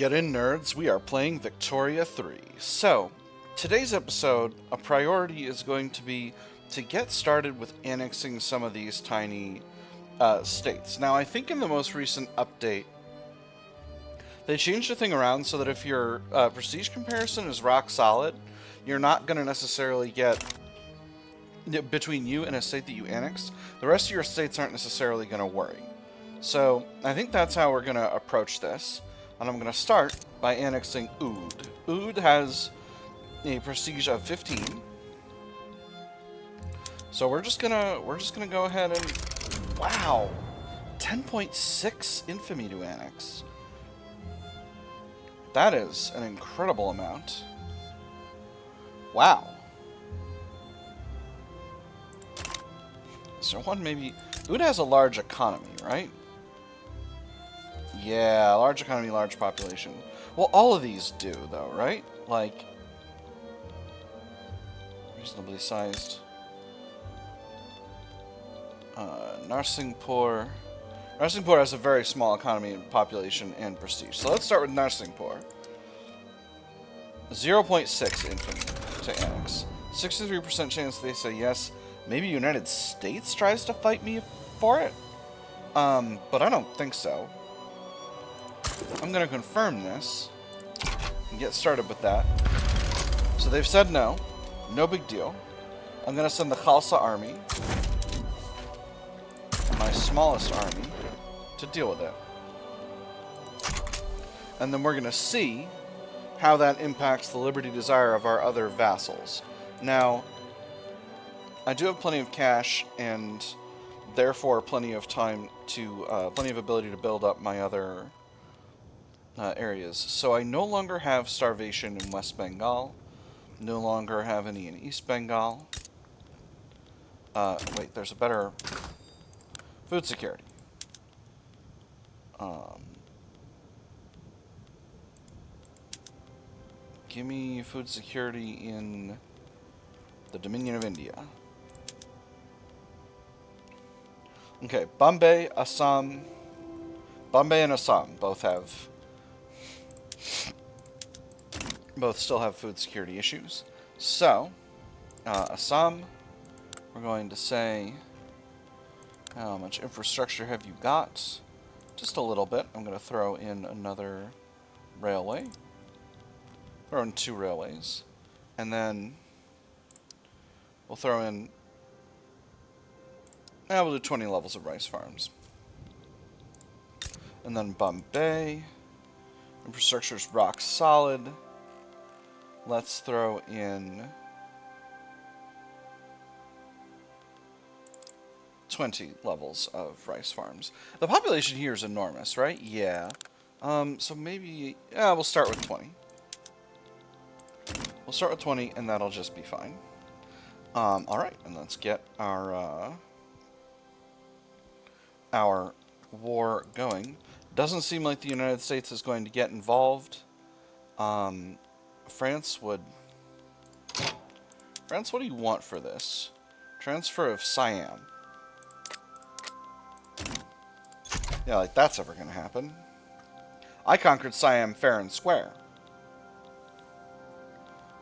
Get in, nerds. We are playing Victoria 3. So, today's episode, a priority is going to be to get started with annexing some of these tiny states. Now, I think in the most recent update, they changed the thing around so that if your prestige comparison is rock solid, you're not going to necessarily get, between you and a state that you annexed, the rest of your states aren't necessarily going to worry. So, I think that's how we're going to approach this. And I'm going to start by annexing Oud. Oud has a prestige of 15. So we're just gonna go ahead and, wow, 10.6 infamy to annex. That is an incredible amount. Wow. Is there one maybe? Oud has a large economy, right? Yeah, large economy, large population. Well, all of these do, though, right? Like, reasonably sized. Narsingpur. Narsingpur has a very small economy, population, and prestige. So let's start with Narsingpur. 0.6 infamy to annex. 63% chance they say yes. Maybe United States tries to fight me for it? But I don't think so. I'm going to confirm this and get started with that. So they've said no. No big deal. I'm going to send the Khalsa army, my smallest army, to deal with it. And then we're going to see how that impacts the liberty desire of our other vassals. Now, I do have plenty of cash and therefore plenty of time to, plenty of ability to build up my other areas. So I no longer have starvation in West Bengal. No longer have any in East Bengal. Wait, there's a better food security. Give me food security in the Dominion of India. Okay, Bombay, Assam. Bombay and Assam both still have food security issues. So, Assam, we're going to say, how much infrastructure have you got? Just a little bit. I'm going to throw in another railway. Throw in 2 railways. And then we'll throw in, we'll do 20 levels of rice farms. And then Bombay. Infrastructure's rock solid. Let's throw in 20 levels of rice farms. The population here is enormous, right? Yeah. So maybe, we'll start with 20. We'll start with 20, and that'll just be fine. Alright, and let's get our war going. Doesn't seem like the United States is going to get involved. France, what do you want for this? Transfer of Siam. Yeah, like that's ever going to happen. I conquered Siam fair and square.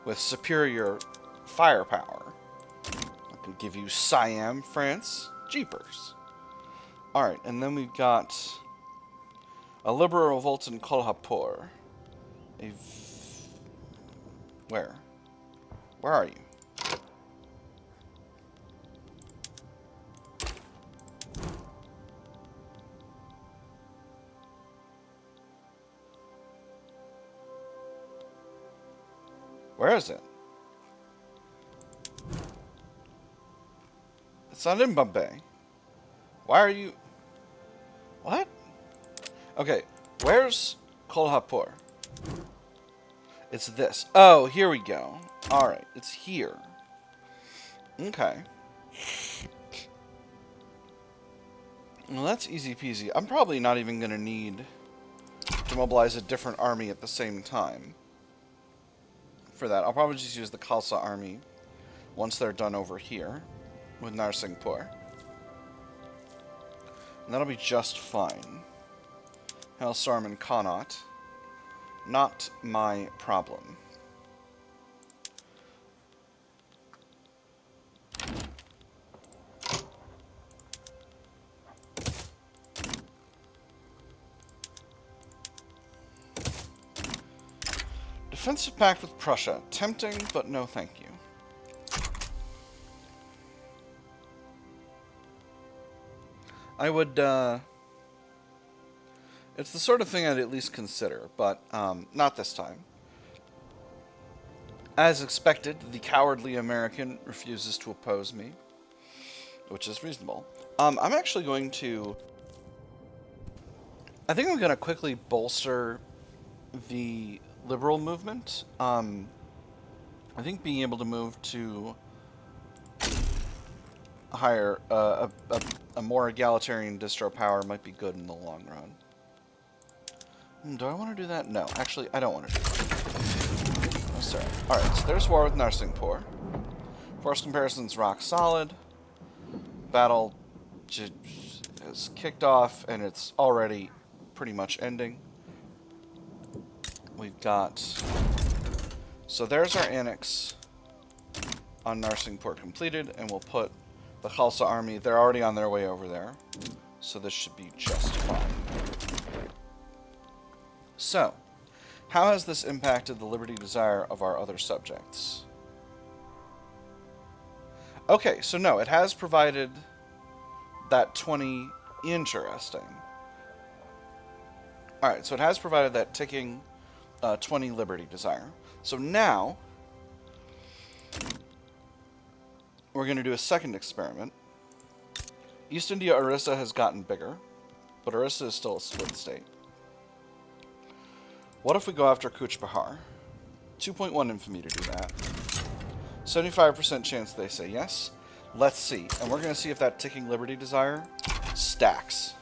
With superior firepower. I can give you Siam, France. Jeepers. Alright, and then we've got a liberal revolt in Kolhapur. Where? Where are you? Where is it? It's not in Bombay. Why are you... What? Okay, where's Kolhapur? It's this. Oh, here we go. Alright, it's here. Okay. Well, that's easy peasy. I'm probably not even going to need to mobilize a different army at the same time for that. I'll probably just use the Khalsa army once they're done over here with Narsingpur. And that'll be just fine. Hailstorm and Connaught. Not my problem. Defensive pact with Prussia. Tempting, but no thank you. I would, it's the sort of thing I'd at least consider, but not this time. As expected, the cowardly American refuses to oppose me, which is reasonable. I'm actually going to... I think I'm going to quickly bolster the liberal movement. I think being able to move to a higher, a more egalitarian distro power might be good in the long run. Do I want to do that? No, actually, I don't want to do that. Oh, sorry. Alright, so there's war with Narsingpur. Force comparison's rock solid. Battle is kicked off, and it's already pretty much ending. We've got... So there's our annex on Narsingpur completed, and we'll put the Khalsa army. They're already on their way over there, so this should be just fine. So, how has this impacted the liberty desire of our other subjects? Okay, so no, it has provided that 20... Interesting. Alright, so it has provided that ticking 20 liberty desire. So now, we're going to do a second experiment. East India Orissa has gotten bigger, but Orissa is still a split state. What if we go after Kuch Behar? 2.1 infamy to do that. 75% chance they say yes. Let's see. And we're going to see if that ticking liberty desire stacks.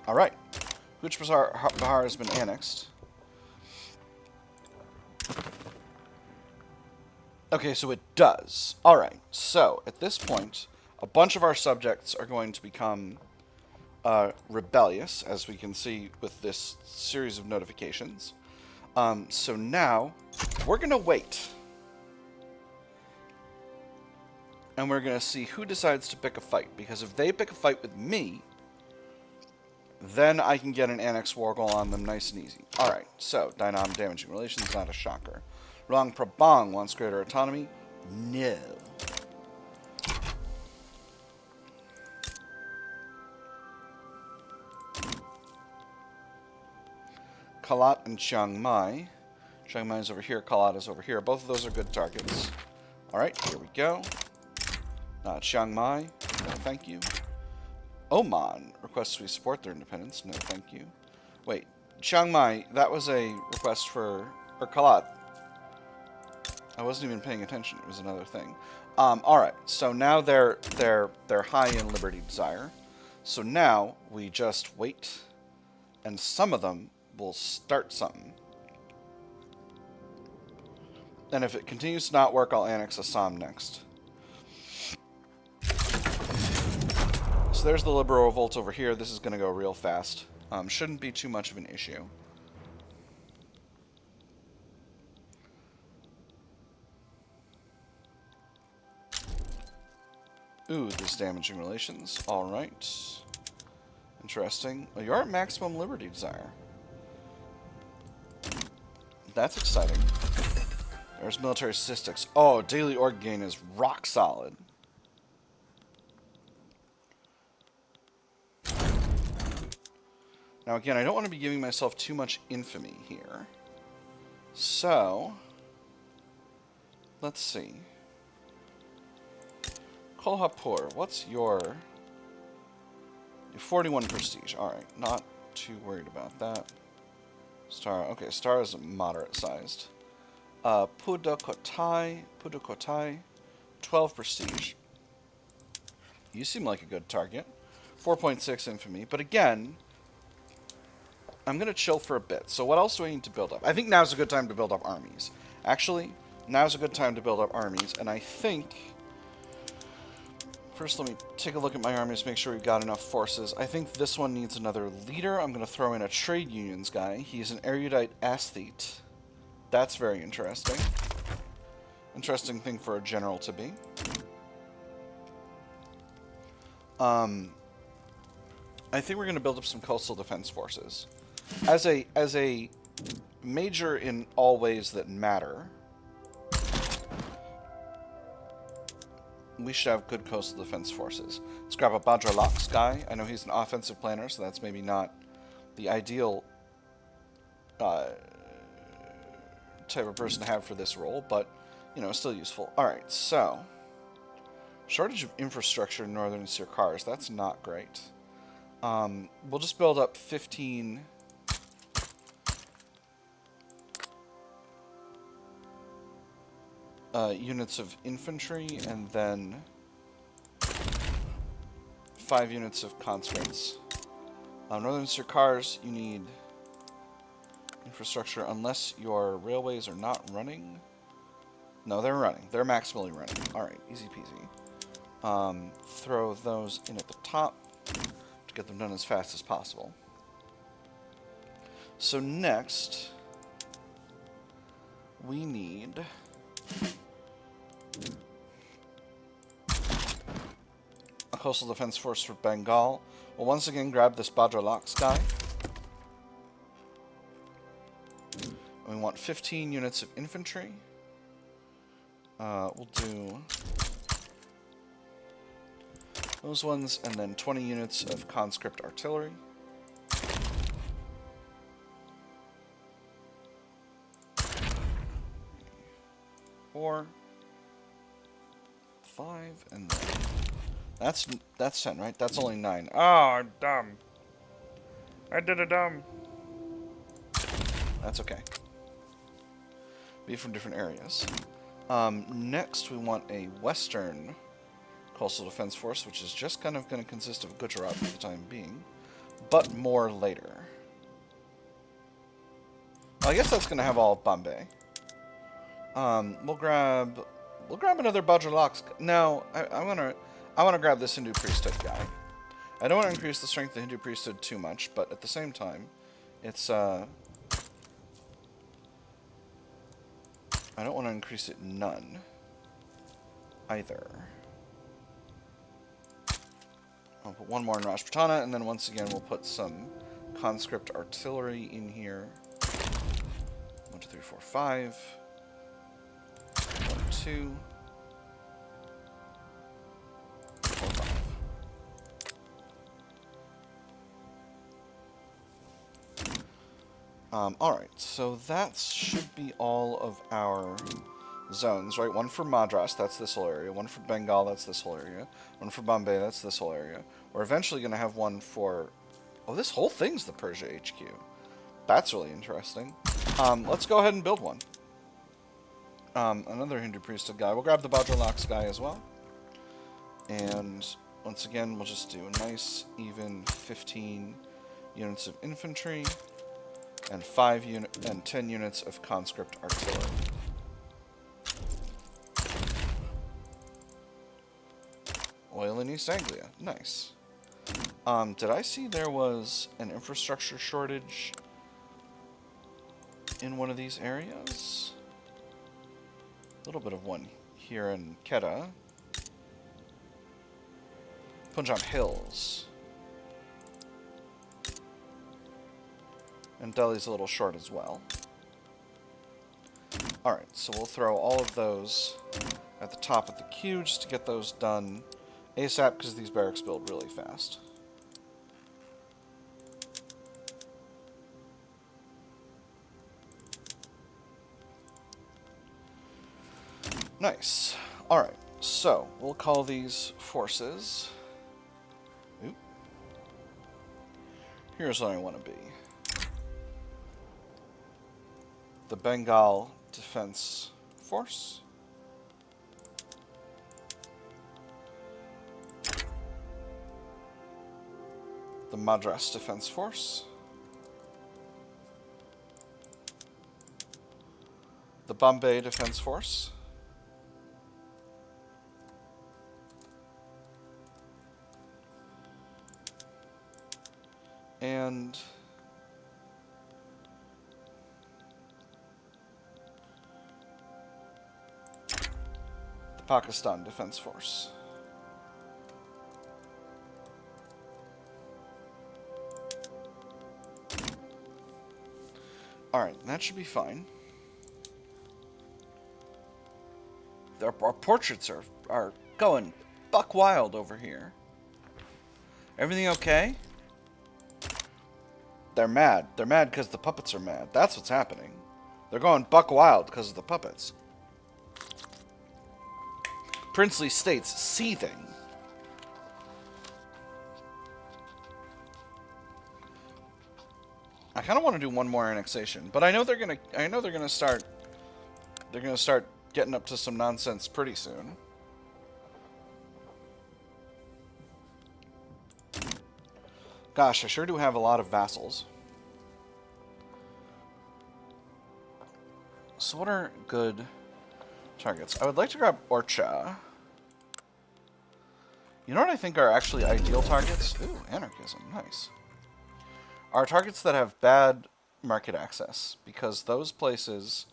Alright. Kuch Behar has been annexed. Okay, so it does. Alright, so at this point, a bunch of our subjects are going to become rebellious, as we can see with this series of notifications. So now, we're going to wait. And we're going to see who decides to pick a fight. Because if they pick a fight with me, then I can get an annex war goal on them nice and easy. Alright, so, dynamic damaging relations, not a shocker. Rang Prabang wants greater autonomy? No. Kalat and Chiang Mai. Chiang Mai is over here, Kalat is over here. Both of those are good targets. Alright, here we go. Chiang Mai, no thank you. Oman requests we support their independence. No thank you. Wait, Chiang Mai, that was a request for... Or Kalat. I wasn't even paying attention. It was another thing. Alright, so now they're high in liberty desire. So now we just wait, and some of them will start something. And if it continues to not work, I'll annex Assam next. So there's the liberal revolt over here. This is going to go real fast. Shouldn't be too much of an issue. Ooh, this damaging relations. Alright. Interesting. Well, you're at maximum liberty desire. That's exciting. There's military statistics. Oh, daily org gain is rock solid. Now again, I don't want to be giving myself too much infamy here. So, let's see. Kolhapur, what's your 41 prestige? Alright, not too worried about that. Star, okay, Star is moderate sized. Pudukkottai, 12 prestige. You seem like a good target. 4.6 infamy, but again, I'm going to chill for a bit. So what else do I need to build up? I think now's a good time to build up armies. Actually, now's a good time to build up armies, and I think First, let me take a look at my armies, make sure we've got enough forces. I think this one needs another leader. I'm going to throw in a trade unions guy. He's an erudite aesthete. That's very interesting. Interesting thing for a general to be. I think we're going to build up some coastal defense forces. As a major in all ways that matter, we should have good coastal defense forces. Let's grab a Badra Lux guy. I know he's an offensive planner, so that's maybe not the ideal type of person to have for this role, but, you know, still useful. Alright, so shortage of infrastructure in northern Sirkars. That's not great. We'll just build up 15 units of infantry, and then 5 units of conscripts. Northern Sirkars, you need infrastructure unless your railways are not running. No, they're running. They're maximally running. Alright, easy peasy. Throw those in at the top to get them done as fast as possible. So next, we need a coastal defense force for Bengal. We'll once again grab this Badra Lux guy. We want 15 units of infantry. We'll do those ones, and then 20 units of conscript artillery. 4, 5, and then that's 10, right? That's only 9. Oh, I'm dumb. I did a dumb. That's okay. Be from different areas. Next, we want a Western coastal defense force, which is just kind of going to consist of Gujarat for the time being, but more later. Well, I guess that's going to have all of Bombay. We'll grab another Badra Lux. No, I want to grab this Hindu priesthood guy. I don't want to increase the strength of the Hindu priesthood too much, but at the same time, it's I don't want to increase it none either. I'll put one more in Rajputana, and then once again we'll put some conscript artillery in here. 1, 2, 3, 4, 5. 1, 2. 4, 5. Alright, so that should be all of our zones, right? One for Madras, that's this whole area. One for Bengal, that's this whole area. One for Bombay, that's this whole area. We're eventually going to have one for... Oh, this whole thing's the Persia HQ. That's really interesting. Let's go ahead and build one. Another Hindu priesthood guy. We'll grab the Badra Lux guy as well. And once again, we'll just do a nice, even 15 units of infantry and 10 units of conscript artillery. Oil in East Anglia. Nice. Did I see there was an infrastructure shortage in one of these areas? A little bit of one here in Quetta. Punjab Hills. And Delhi's a little short as well. Alright, so we'll throw all of those at the top of the queue just to get those done ASAP, because these barracks build really fast. Nice. Alright, so we'll call these forces. Oop. Here's what I want to be. The Bengal Defense Force. The Madras Defense Force. The Bombay Defense Force. And the Pakistan Defense Force. Alright, that should be fine. Our portraits are going buck wild over here. Everything okay? They're mad. They're mad because the puppets are mad. That's what's happening. They're going buck wild because of the puppets. Princely states seething. I kind of want to do one more annexation, but I know they're gonna start getting up to some nonsense pretty soon. Gosh, I sure do have a lot of vassals. So what are good targets? I would like to grab Orcha. You know what I think are actually ideal targets? Ooh, anarchism, nice. Are targets that have bad market access, because those places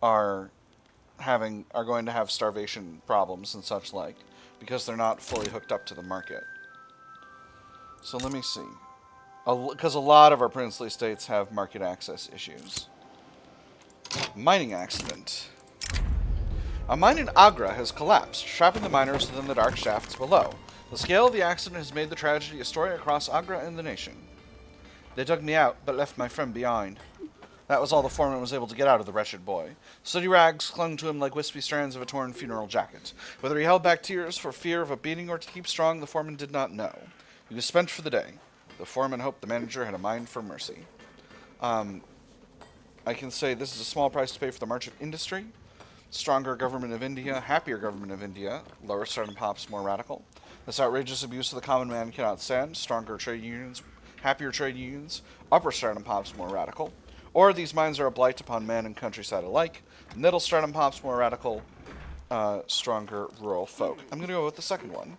are going to have starvation problems and such like, because they're not fully hooked up to the market. So let me see. Because a lot of our princely states have market access issues. Mining accident. A mine in Agra has collapsed, trapping the miners within the dark shafts below. The scale of the accident has made the tragedy a story across Agra and the nation. They dug me out, but left my friend behind. That was all the foreman was able to get out of the wretched boy. Sooty rags clung to him like wispy strands of a torn funeral jacket. Whether he held back tears for fear of a beating or to keep strong, the foreman did not know. He was spent for the day. The foreman hoped the manager had a mind for mercy. I can say this is a small price to pay for the march of industry. Stronger government of India, happier government of India, lower starting pops, more radical. This outrageous abuse of the common man cannot stand. Stronger trade unions, happier trade unions, upper stratum pops, more radical. Or these mines are a blight upon man and countryside alike. Middle stratum pops, more radical, stronger rural folk. I'm going to go with the second one.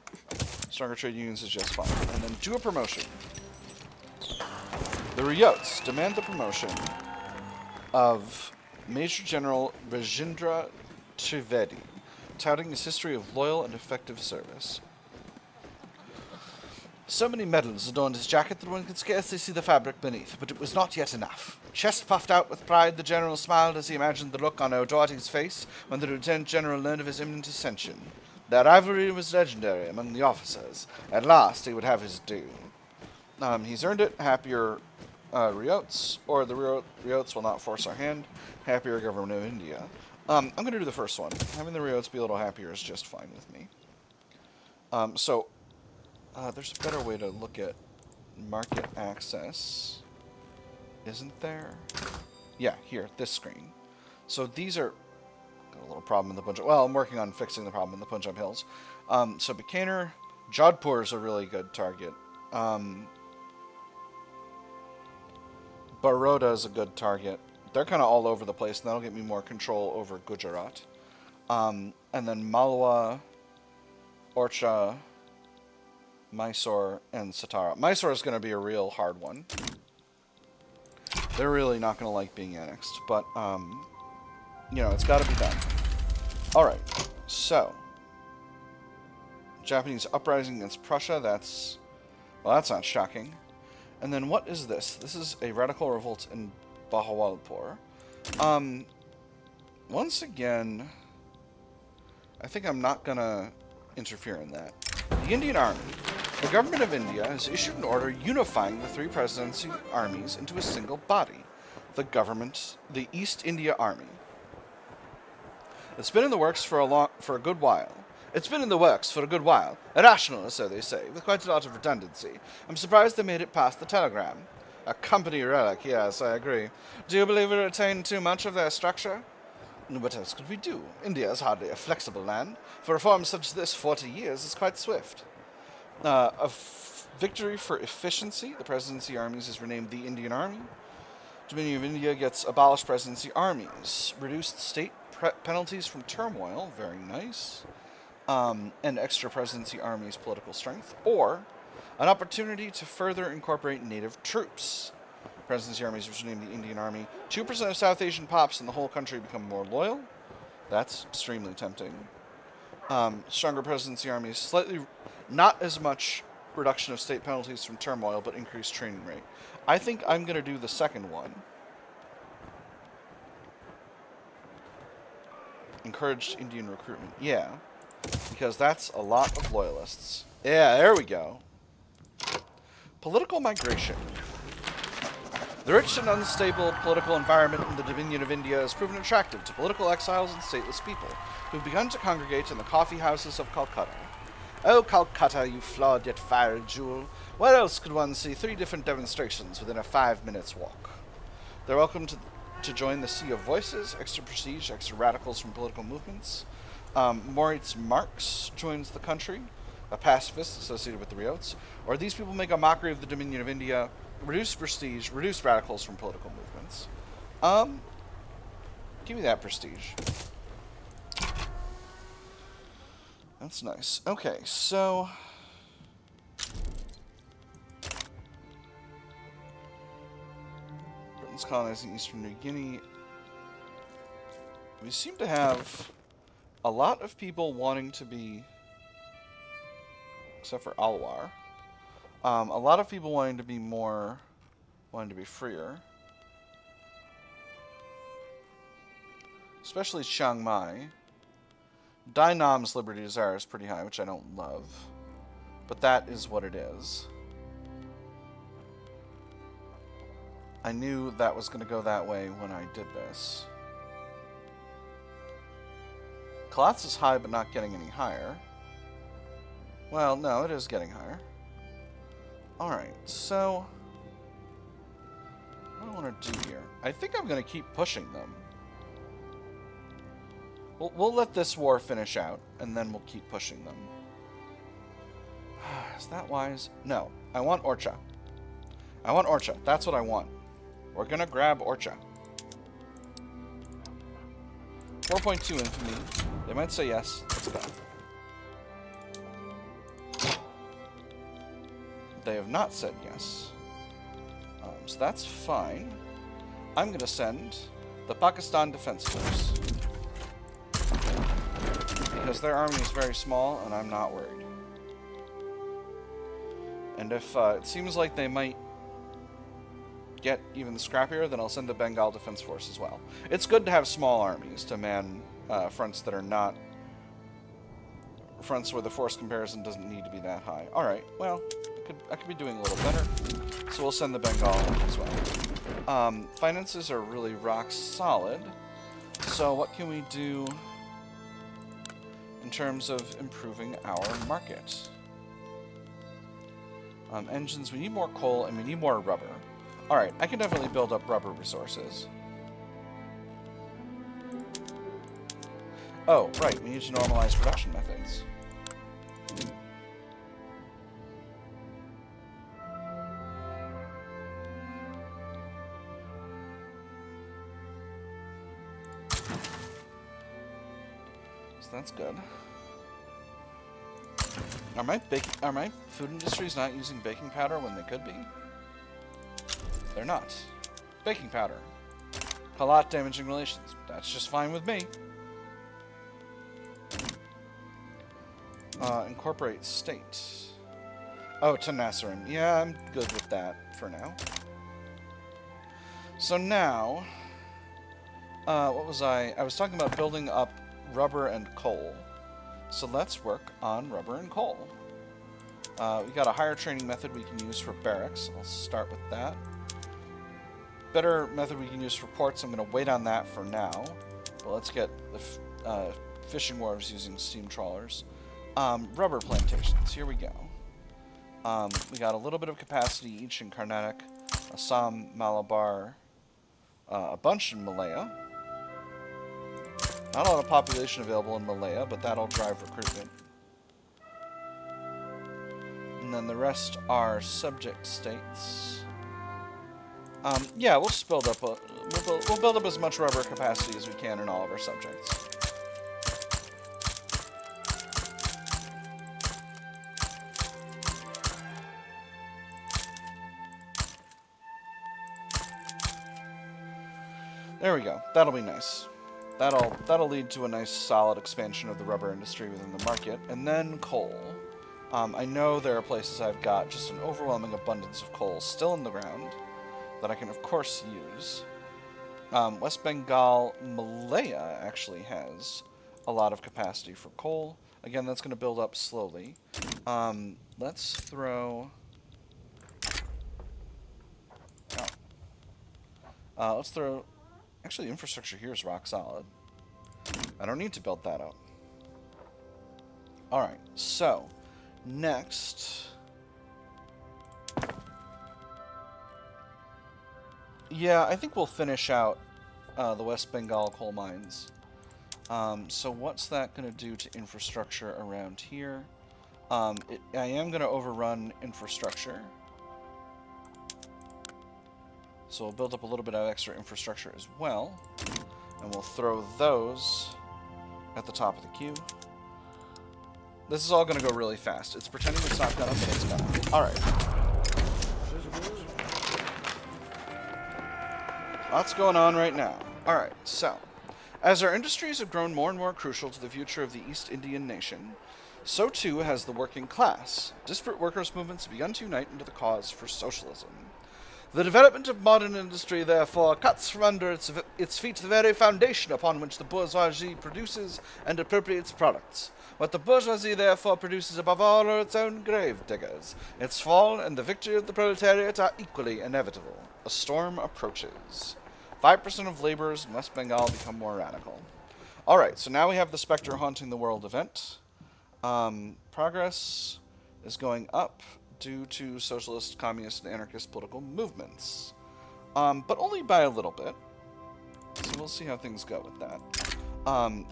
Stronger trade unions is just fine. And then do a promotion. The Riots demand the promotion of Major General Rajendra Trivedi, touting his history of loyal and effective service. So many medals adorned his jacket that one could scarcely see the fabric beneath, but it was not yet enough. Chest puffed out with pride, the general smiled as he imagined the look on O'Doherty's face when the lieutenant general learned of his imminent ascension. Their rivalry was legendary among the officers. At last he would have his due. He's earned it. Happier Riots, or the Riots will not force our hand. Happier government of India. I'm going to do the first one. Having the Riots be a little happier is just fine with me. There's a better way to look at market access, isn't there? Yeah, here, this screen. So these are... Got a little problem in the Punjab... Well, I'm working on fixing the problem in the Punjab Hills. So Bikaner, Jodhpur is a really good target. Baroda is a good target. They're kind of all over the place, and that'll get me more control over Gujarat. And then Malwa, Orcha, Mysore, and Satara. Mysore is going to be a real hard one. They're really not going to like being annexed, but, you know, it's got to be done. Alright, so. Japanese uprising against Prussia, that's... Well, that's not shocking. And then what is this? This is a radical revolt in Bahawalpur. Once again, I think I'm not going to interfere in that. The Indian Army. The government of India has issued an order unifying the three presidency armies into a single body. The East India Army. It's been in the works for a good while. It's been in the works for a good while. Irrational, so they say, with quite a lot of redundancy. I'm surprised they made it past the telegram. A company relic, yes, I agree. Do you believe we retain too much of their structure? What else could we do? India is hardly a flexible land. For reforms such as this, 40 years is quite swift. Victory for efficiency. The presidency armies is renamed the Indian Army. Dominion of India gets abolished presidency armies. Reduced state penalties from turmoil. Very nice. And extra presidency armies political strength. Or An opportunity to further incorporate native troops. Presidency armies, which are named the Indian Army. 2% of South Asian pops in the whole country become more loyal. That's extremely tempting. Stronger presidency armies, slightly, not as much reduction of state penalties from turmoil, but increased training rate. I think I'm going to do the second one. Encouraged Indian recruitment. Yeah, because that's a lot of loyalists. Yeah, there we go. Political migration. The rich and unstable political environment in the Dominion of India has proven attractive to political exiles and stateless people who've begun to congregate in the coffee houses of Calcutta. Oh, Calcutta, you flawed yet fiery jewel. Where else could one see 3 different demonstrations within a 5 minutes walk? They're welcome to join the sea of voices, extra prestige, extra radicals from political movements. Moritz Marx joins the country, a pacifist associated with the Riots. Or these people make a mockery of the Dominion of India, reduce prestige, reduce radicals from political movements. Give me that prestige. That's nice. Okay, so Britain's colonizing Eastern New Guinea. We seem to have a lot of people wanting to be, except for Alwar, a lot of people wanting to be freer. Especially Chiang Mai. Dai Nam's liberty desire is pretty high, which I don't love. But that is what it is. I knew that was going to go that way when I did this. Kalatz is high, but not getting any higher. Well, no, it is getting higher. Alright, so what do I want to do here? I think I'm going to keep pushing them. We'll let this war finish out, and then we'll keep pushing them. Is that wise? No. I want Orcha. I want Orcha. That's what I want. We're going to grab Orcha. 4.2 infamy. They might say yes. Let's go. They have not said yes. So that's fine. I'm going to send the Pakistan Defense Force. Because their army is very small, and I'm not worried. And if it seems like they might get even scrappier, then I'll send the Bengal Defense Force as well. It's good to have small armies to man fronts that are not fronts where the force comparison doesn't need to be that high. Alright, well, I could be doing a little better. So we'll send the Bengal as well. Finances are really rock solid. So what can we do in terms of improving our market? Engines, we need more coal and we need more rubber. Alright, I can definitely build up rubber resources. Oh, right, we need to normalize production methods. So that's good. Are my food industries not using baking powder when they could be? They're not. Baking powder. Halat damaging relations. That's just fine with me. Incorporate state. Oh, to Nasserim. Yeah, I'm good with that for now. So now, what was I? I was talking about building up rubber and coal. So let's work on rubber and coal. We got a higher training method we can use for barracks. I'll start with that. Better method we can use for ports. I'm going to wait on that for now. But let's get the fishing wharves using steam trawlers. Rubber plantations. Here we go. We got a little bit of capacity each in Carnatic, Assam, Malabar, a bunch in Malaya. Not a lot of population available in Malaya, but that'll drive recruitment. And then the rest are subject states. Yeah, we'll just build up we'll build up as much rubber capacity as we can in all of our subjects. There we go. That'll be nice. That'll lead to a nice solid expansion of the rubber industry within the market. And then coal. I know there are places I've got just an overwhelming abundance of coal still in the ground that I can, of course, use. West Bengal, Malaya actually has a lot of capacity for coal. Again, that's going to build up slowly. Let's throw... Oh. Let's throw... Actually, the infrastructure here is rock solid. I don't need to build that out. Alright, so... Next... Yeah, I think we'll finish out the West Bengal coal mines. So what's that going to do to infrastructure around here? I am going to overrun infrastructure. So we'll build up a little bit of extra infrastructure as well. And we'll throw those at the top of the queue. This is all going to go really fast. It's pretending it's not going to, but it's going to. Alright. Lots going on right now. Alright, so. As our industries have grown more and more crucial to the future of the East Indian nation, so too has the working class. Disparate workers' movements have begun to unite into the cause for socialism. The development of modern industry, therefore, cuts from under its feet the very foundation upon which the bourgeoisie produces and appropriates products. What the bourgeoisie, therefore, produces above all are its own grave diggers. Its fall and the victory of the proletariat are equally inevitable. A storm approaches. 5% of laborers in West Bengal become more radical. Alright, so now we have the Spectre Haunting the World event. Progress is going up due to socialist, communist, and anarchist political movements. But only by a little bit. So we'll see how things go with that.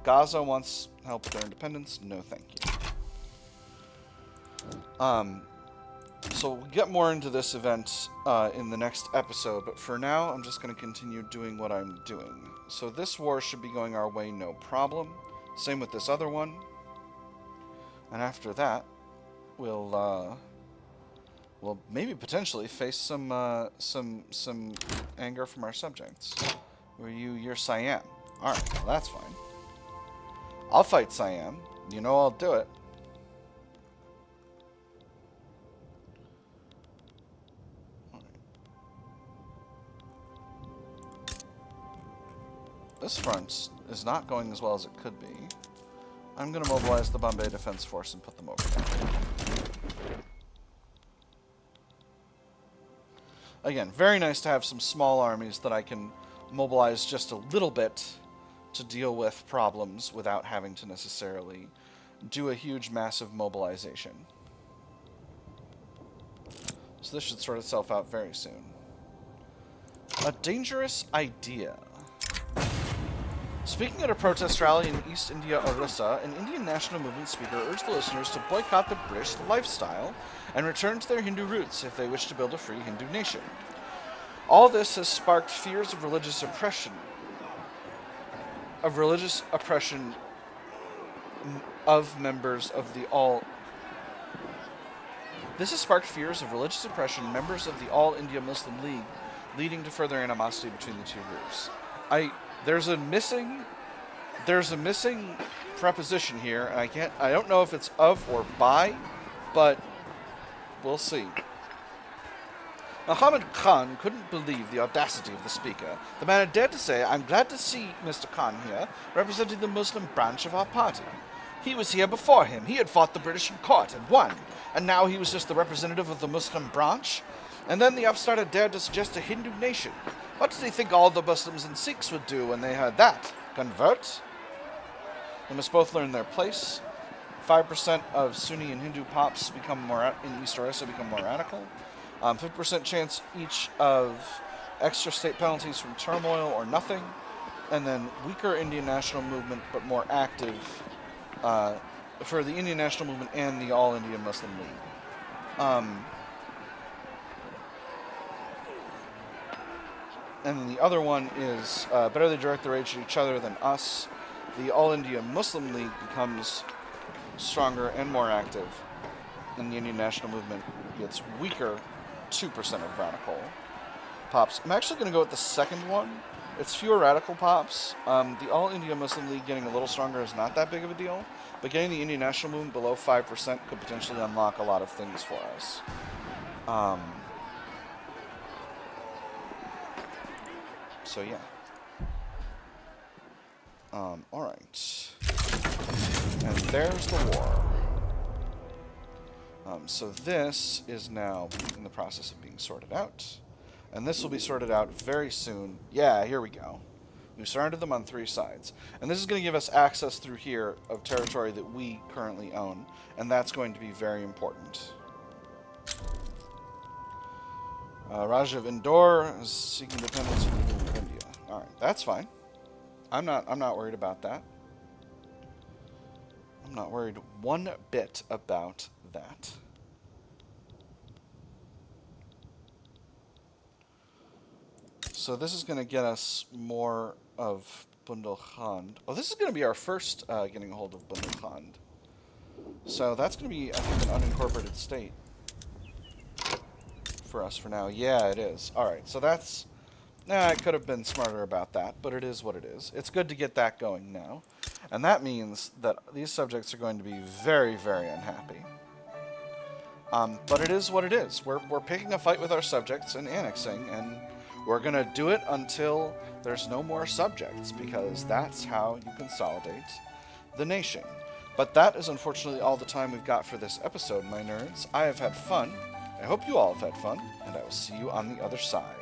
Gaza wants help with their independence. No, thank you. So we'll get more into this event in the next episode, but for now, I'm just going to continue doing what I'm doing. So this war should be going our way, no problem. Same with this other one. And after that, we'll maybe potentially face some anger from our subjects. You're Siam. Alright, well that's fine. I'll fight Siam. You know I'll do it. This front is not going as well as it could be. I'm going to mobilize the Bombay Defense Force and put them over there. Again, very nice to have some small armies that I can mobilize just a little bit to deal with problems without having to necessarily do a huge, massive mobilization. So this should sort itself out very soon. A dangerous idea. Speaking at a protest rally in East India, Orissa, an Indian National Movement speaker urged the listeners to boycott the British lifestyle and return to their Hindu roots if they wish to build a free Hindu nation. All this has sparked fears of religious oppression. Of members of the All... This has sparked fears of religious oppression members of the All India Muslim League, leading to further animosity between the two groups. There's a missing preposition here, and I don't know if it's of or by, but we'll see. Muhammad Khan couldn't believe the audacity of the speaker. The man had dared to say, "I'm glad to see Mr. Khan here, representing the Muslim branch of our party. He was here before him. He had fought the British in court and won, and now he was just the representative of the Muslim branch. And then the upstart had dared to suggest a Hindu nation. What did he think all the Muslims and Sikhs would do when they heard that? Convert? They must both learn their place. 5% of Sunni and Hindu pops in East Orissa become more radical. 50% chance each of extra state penalties from turmoil or nothing. And then weaker Indian National Movement, but more active for the Indian National Movement and the All India Muslim League. And then the other one is better they direct their rage at each other than us. The All India Muslim League becomes stronger and more active. And the Indian National Movement gets weaker, 2% of radical pops. I'm actually going to go with the second one, It's fewer radical pops. The All India Muslim League getting a little stronger is not that big of a deal, but getting the Indian National Movement below 5% could potentially unlock a lot of things for us. So yeah. Alright. And there's the war. So this is now in the process of being sorted out. And this will be sorted out very soon. Yeah, here we go. We've surrounded them on 3 sides. And this is going to give us access through here of territory that we currently own. And that's going to be very important. Raja of Indore is seeking independence from the Kingdom of India. Alright, that's fine. I'm not worried about that. I'm not worried one bit about that. So this is going to get us more of Bundelkhand. Oh, this is going to be our first getting a hold of Bundelkhand. So that's going to be, I think, an unincorporated state for us for now. Yeah, it is. Alright, so that's... Nah, I could have been smarter about that, but it is what it is. It's good to get that going now. And that means that these subjects are going to be very, very unhappy. But it is what it is. We're picking a fight with our subjects and annexing, and we're going to do it until there's no more subjects, because that's how you consolidate the nation. But that is unfortunately all the time we've got for this episode, my nerds. I have had fun. I hope you all have had fun, and I will see you on the other side.